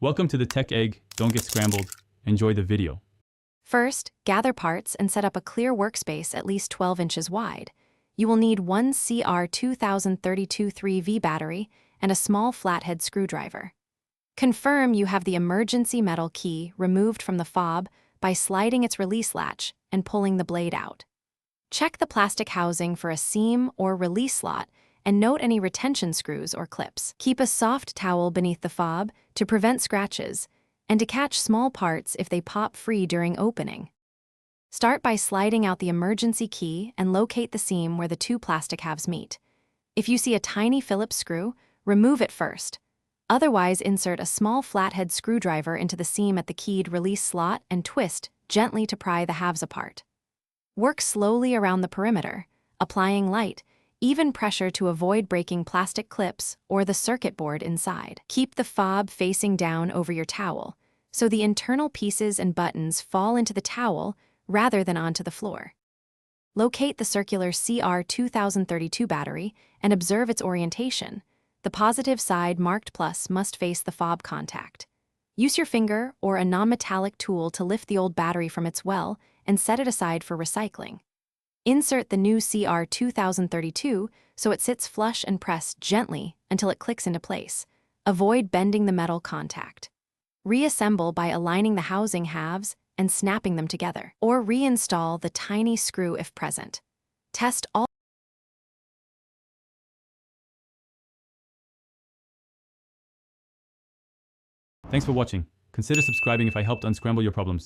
Welcome to the Tech Egg. Don't get scrambled. Enjoy the video. First, gather parts and set up a clear workspace at least 12 inches wide. You will need one CR2032 3V battery and a small flathead screwdriver. Confirm you have the emergency metal key removed from the fob by sliding its release latch and pulling the blade out. Check the plastic housing for a seam or release slot and note any retention screws or clips. Keep a soft towel beneath the fob to prevent scratches and to catch small parts if they pop free during opening. Start by sliding out the emergency key and locate the seam where the two plastic halves meet. If you see a tiny Phillips screw, remove it first. Otherwise, insert a small flathead screwdriver into the seam at the keyed release slot and twist gently to pry the halves apart. Work slowly around the perimeter, applying light, even pressure to avoid breaking plastic clips or the circuit board inside. Keep the fob facing down over your towel, so the internal pieces and buttons fall into the towel rather than onto the floor. Locate the circular CR2032 battery and observe its orientation. The positive side marked plus must face the fob contact. Use your finger or a non-metallic tool to lift the old battery from its well and set it aside for recycling. Insert the new CR2032 so it sits flush and press gently until it clicks into place. Avoid bending the metal contact. Reassemble by aligning the housing halves and snapping them together, or reinstall the tiny screw if present. Test all. Thanks for watching. Consider subscribing if I helped unscramble your problems.